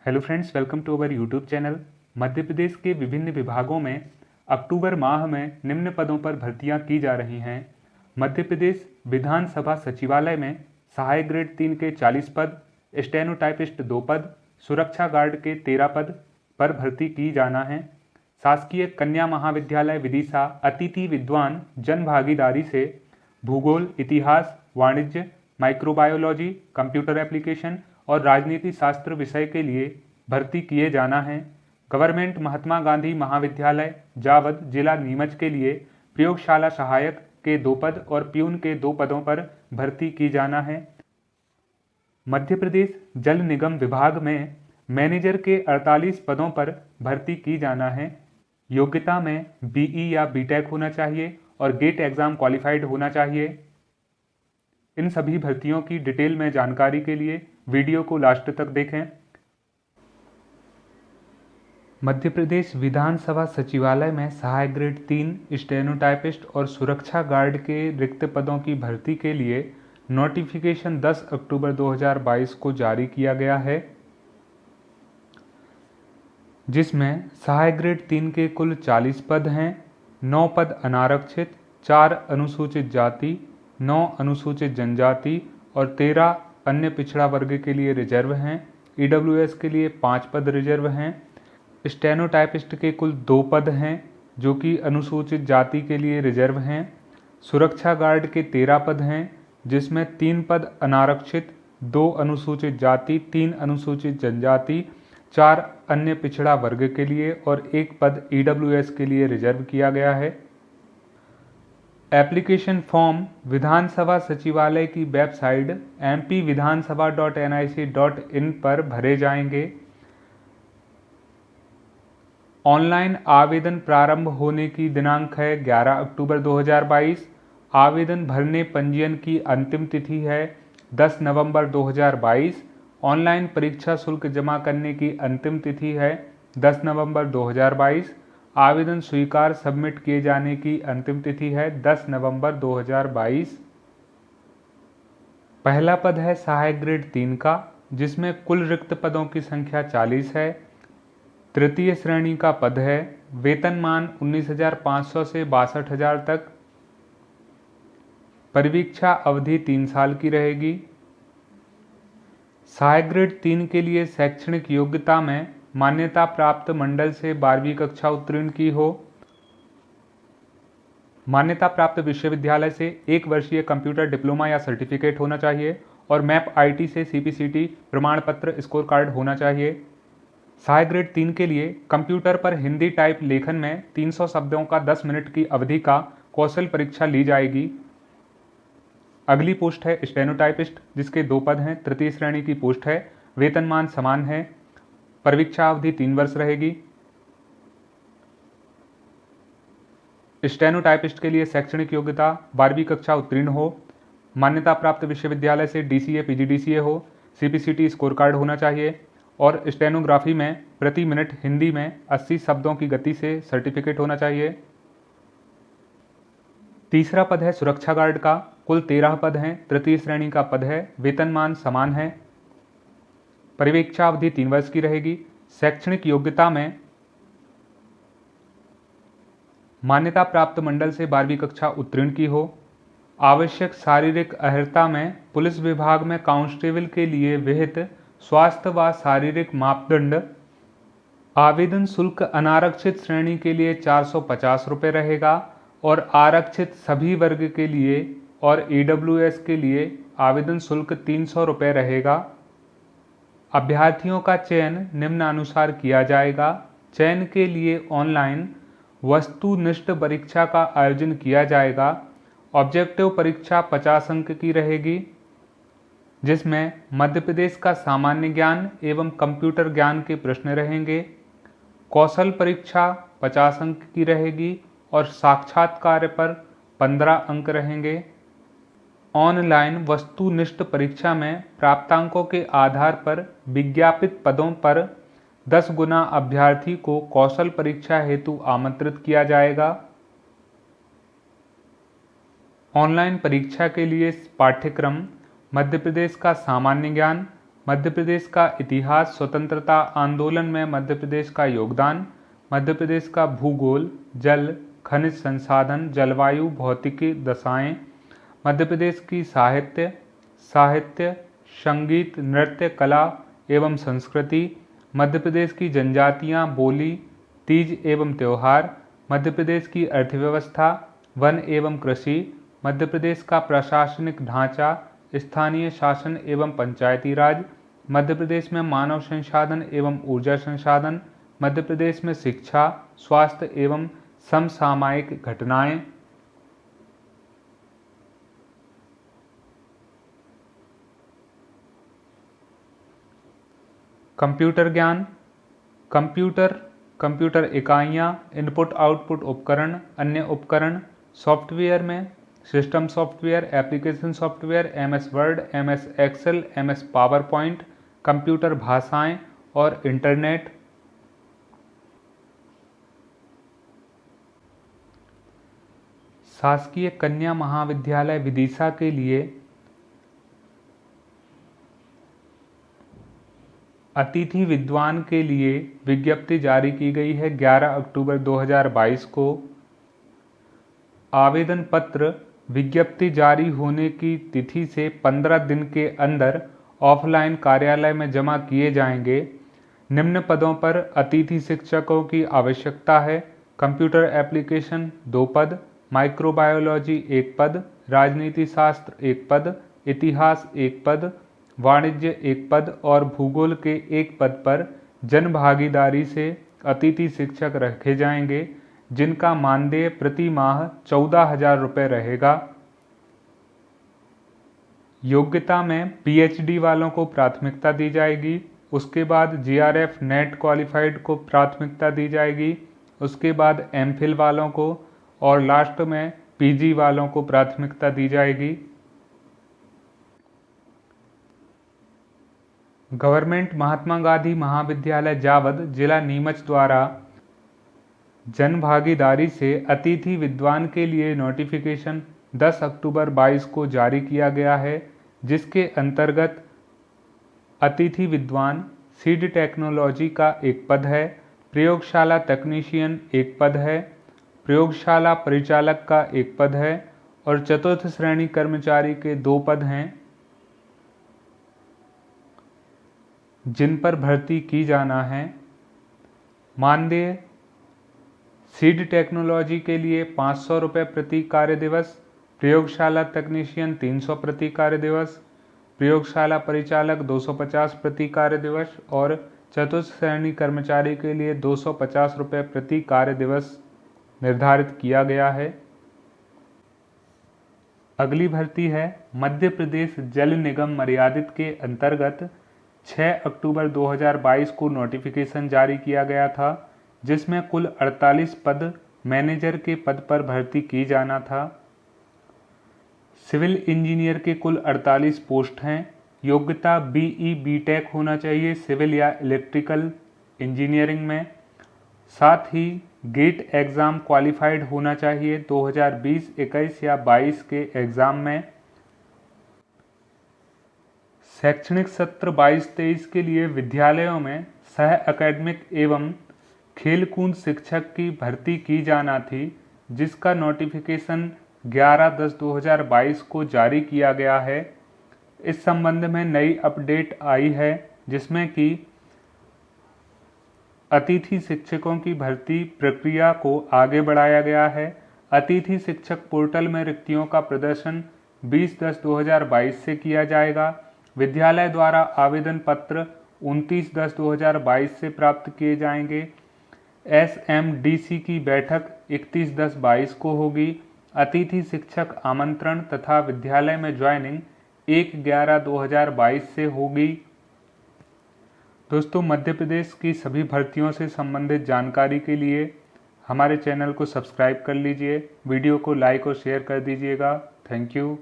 Hello friends, welcome to our YouTube channel. Madhya Pradesh के विभिन्न विभागों में अक्टूबर माह में निम्न पदों पर भर्तियां की जा रही हैं। मध्य प्रदेश विधानसभा सचिवालय में सहायक ग्रेड 3 के 40 पद, स्टेनोटाइपिस्ट 2 पद, सुरक्षा गार्ड के 13 पद पर भर्ती की जाना है। शासकीय कन्या महाविद्यालय विदिशा अतिथि विद्वान जन भागीदारी से भूगोल, इतिहास, वाणिज्य, माइक्रोबायोलॉजी, कंप्यूटर एप्लीकेशन और राजनीति शास्त्र विषय के लिए भर्ती किए जाना है। गवर्नमेंट महात्मा गांधी महाविद्यालय जावद जिला नीमच के लिए प्रयोगशाला सहायक के 2 पद और प्यून के 2 पदों पर भर्ती की जाना है। मध्य प्रदेश जल निगम विभाग में मैनेजर के 48 पदों पर भर्ती की जाना है। योग्यता में बीई या बीटेक होना चाहिए और गेट एग्जाम क्वालिफाइड होना चाहिए। इन सभी भर्तियों की डिटेल में जानकारी के लिए वीडियो को लास्ट तक देखें। मध्य प्रदेश विधानसभा सचिवालय में सहायक ग्रेड 3 स्टेनोटाइपिस्ट और सुरक्षा गार्ड के रिक्त पदों की भर्ती के लिए नोटिफिकेशन 10 अक्टूबर 2022 को जारी किया गया है, जिसमें सहायक ग्रेड 3 के कुल 40 पद हैं। 9 पद अनारक्षित, 4 अनुसूचित जाति, 9 अनुसूचित जनजाति और 13 अन्य पिछड़ा वर्ग के लिए रिजर्व हैं। ईडब्ल्यूएस के लिए 5 पद रिजर्व हैं। स्टेनोटाइपिस्ट के कुल 2 पद हैं जो कि अनुसूचित जाति के लिए रिजर्व हैं। सुरक्षा गार्ड के 13 पद हैं जिसमें 3 पद अनारक्षित, 2 अनुसूचित जाति, 3 अनुसूचित जनजाति, 4 अन्य पिछड़ा वर्ग के लिए और 1 पद ईडब्ल्यूएस के लिए रिजर्व किया गया है। एप्लीकेशन फॉर्म विधानसभा सचिवालय की वेबसाइट mpvidansabha.nic.in पर भरे जाएंगे। ऑनलाइन आवेदन प्रारंभ होने की दिनांक है 11 अक्टूबर 2022। आवेदन भरने पंजीयन की अंतिम तिथि है 10 नवंबर 2022। ऑनलाइन परीक्षा शुल्क जमा करने की अंतिम तिथि है 10 नवंबर 2022। आवेदन स्वीकार सबमिट किए जाने की अंतिम तिथि है 10 नवंबर 2022। पहला पद है सहायक ग्रेड 3 का, जिसमें कुल रिक्त पदों की संख्या 40 है। तृतीय श्रेणी का पद है। वेतनमान 19,500 से 62,000 तक। परिवीक्षा अवधि 3 साल की रहेगी। सहायक ग्रेड 3 के लिए शैक्षणिक योग्यता में मान्यता प्राप्त मंडल से 12वीं कक्षा उत्तीर्ण की हो। मान्यता प्राप्त विश्वविद्यालय से 1 वर्षीय कंप्यूटर डिप्लोमा या सर्टिफिकेट होना चाहिए और मैप आईटी से सीपीसीटी प्रमाण पत्र स्कोर कार्ड होना चाहिए। सहायक ग्रेड 3 के लिए कंप्यूटर पर हिंदी टाइप लेखन में 300 शब्दों का 10 मिनट की अवधि का कौशल परीक्षा ली जाएगी। अगली पोस्ट है स्टेनोटाइपिस्ट, जिसके 2 पद हैं। तृतीय श्रेणी की पोस्ट है। वेतनमान समान है। परिवीक्षा अवधि 3 वर्ष रहेगी। स्टेनोटाइपिस्ट के लिए शैक्षणिक योग्यता 12वीं कक्षा उत्तीर्ण हो, मान्यता प्राप्त विश्वविद्यालय से डीसीए पीजीडीसीए हो, सीपीसीटी स्कोर कार्ड होना चाहिए और स्टेनोग्राफी में प्रति मिनट हिंदी में 80 शब्दों की गति से सर्टिफिकेट होना चाहिए। तीसरा पद है सुरक्षा गार्ड का। कुल 13 पद हैं। तृतीय श्रेणी का पद है। वेतनमान समान है। परिवीक्षा अवधि 3 वर्ष की रहेगी। शैक्षणिक योग्यता में मान्यता प्राप्त मंडल से 12वीं कक्षा उत्तीर्ण की हो। आवश्यक शारीरिक अर्हता में पुलिस विभाग में कांस्टेबल के लिए विहित स्वास्थ्य व शारीरिक मापदंड। आवेदन शुल्क अनारक्षित श्रेणी के लिए 450 रुपये रहेगा और आरक्षित सभी वर्ग के लिए और ईडब्ल्यूएस के लिए आवेदन शुल्क 300 रुपये रहेगा। अभ्यर्थियों का चयन निम्नानुसार किया जाएगा। चयन के लिए ऑनलाइन वस्तुनिष्ठ परीक्षा का आयोजन किया जाएगा। ऑब्जेक्टिव परीक्षा 50 अंक की रहेगी, जिसमें मध्य प्रदेश का सामान्य ज्ञान एवं कंप्यूटर ज्ञान के प्रश्न रहेंगे। कौशल परीक्षा 50 अंक की रहेगी और साक्षात्कार पर 15 अंक रहेंगे। ऑनलाइन वस्तुनिष्ठ परीक्षा में प्राप्तांकों के आधार पर विज्ञापित पदों पर 10 गुना अभ्यर्थी को कौशल परीक्षा हेतु आमंत्रित किया जाएगा। ऑनलाइन परीक्षा के लिए पाठ्यक्रम मध्य प्रदेश का सामान्य ज्ञान, मध्य प्रदेश का इतिहास, स्वतंत्रता आंदोलन में मध्य प्रदेश का योगदान, मध्य प्रदेश का भूगोल, जल, खनिज संसाधन, जलवायु, भौतिकी दशाएं, मध्य प्रदेश की साहित्य, संगीत, नृत्य, कला एवं संस्कृति, मध्य प्रदेश की जनजातियां, बोली, तीज एवं त्यौहार, मध्य प्रदेश की अर्थव्यवस्था, वन एवं कृषि, मध्य प्रदेश का प्रशासनिक ढांचा, स्थानीय शासन एवं पंचायती राज, मध्य प्रदेश में मानव संसाधन एवं ऊर्जा संसाधन, मध्य प्रदेश में शिक्षा, स्वास्थ्य एवं समसामयिक घटनाएं। कंप्यूटर ज्ञान, कंप्यूटर इकाइयाँ, इनपुट आउटपुट उपकरण, अन्य उपकरण। सॉफ्टवेयर में system software, application software, MS word, MS excel, MS PowerPoint, computer भाषाएं और इंटरनेट। शासकीय कन्या महाविद्यालय विदिशा के लिए अतिथि विद्वान के लिए विज्ञप्ति जारी की गई है 11 अक्टूबर 2022 को। आवेदन पत्र विज्ञप्ति जारी होने की तिथि से 15 दिन के अंदर ऑफलाइन कार्यालय में जमा किए जाएंगे। निम्न पदों पर अतिथि शिक्षकों की आवश्यकता है। कंप्यूटर एप्लीकेशन 2 पद, माइक्रोबायोलॉजी 1 पद, राजनीति शास्त्र 1 पद, इतिहास 1 पद, वाणिज्य 1 पद और भूगोल के 1 पद पर जन भागीदारी से अतिथि शिक्षक रखे जाएंगे, जिनका मानदेय प्रति माह 14,000 रुपये रहेगा। योग्यता में PhD वालों को प्राथमिकता दी जाएगी। उसके बाद GRF नेट क्वालिफाइड को प्राथमिकता दी जाएगी। उसके बाद MPhil वालों को और लास्ट में PG वालों को प्राथमिकता दी जाएगी। गवर्नमेंट महात्मा गांधी महाविद्यालय जावद, जिला नीमच द्वारा जन भागीदारी से अतिथि विद्वान के लिए नोटिफिकेशन 10 अक्टूबर 22 को जारी किया गया है, जिसके अंतर्गत अतिथि विद्वान सीड टेक्नोलॉजी का 1 पद है, प्रयोगशाला तकनीशियन 1 पद है, प्रयोगशाला परिचालक का 1 पद है और चतुर्थ श्रेणी कर्मचारी के 2 पद हैं, जिन पर भर्ती की जाना है। मानदेय सीड टेक्नोलॉजी के लिए 500 रुपये प्रति कार्य दिवस, प्रयोगशाला तकनीशियन 300 प्रति कार्य दिवस, प्रयोगशाला परिचालक 250 प्रति कार्य दिवस और चतुर्थ श्रेणी कर्मचारी के लिए 250 रुपये प्रति कार्य दिवस निर्धारित किया गया है। अगली भर्ती है मध्य प्रदेश जल निगम मर्यादित के अंतर्गत 6 अक्टूबर 2022 को नोटिफिकेशन जारी किया गया था, जिसमें कुल 48 पद मैनेजर के पद पर भर्ती की जाना था। सिविल इंजीनियर के कुल 48 पोस्ट हैं। योग्यता BE BTech होना चाहिए सिविल या इलेक्ट्रिकल इंजीनियरिंग में। साथ ही गेट एग्ज़ाम क्वालिफाइड होना चाहिए 2020, 21 या 22 के एग्ज़ाम में। शैक्षणिक सत्र 22-23 के लिए विद्यालयों में सह अकेडमिक एवं खेलकूद शिक्षक की भर्ती की जाना थी, जिसका नोटिफिकेशन 11/10/2022 को जारी किया गया है। इस संबंध में नई अपडेट आई है, जिसमें कि अतिथि शिक्षकों की भर्ती प्रक्रिया को आगे बढ़ाया गया है। अतिथि शिक्षक पोर्टल में रिक्तियों का प्रदर्शन 20/10/2022 से किया जाएगा। विद्यालय द्वारा आवेदन पत्र 29/10/2022 से प्राप्त किए जाएंगे। SMDC की बैठक 31/10/22 को होगी। अतिथि शिक्षक आमंत्रण तथा विद्यालय में ज्वाइनिंग 1/11/2022 से होगी। दोस्तों, मध्य प्रदेश की सभी भर्तियों से संबंधित जानकारी के लिए हमारे चैनल को सब्सक्राइब कर लीजिए, वीडियो को लाइक और शेयर कर दीजिएगा। Thank you.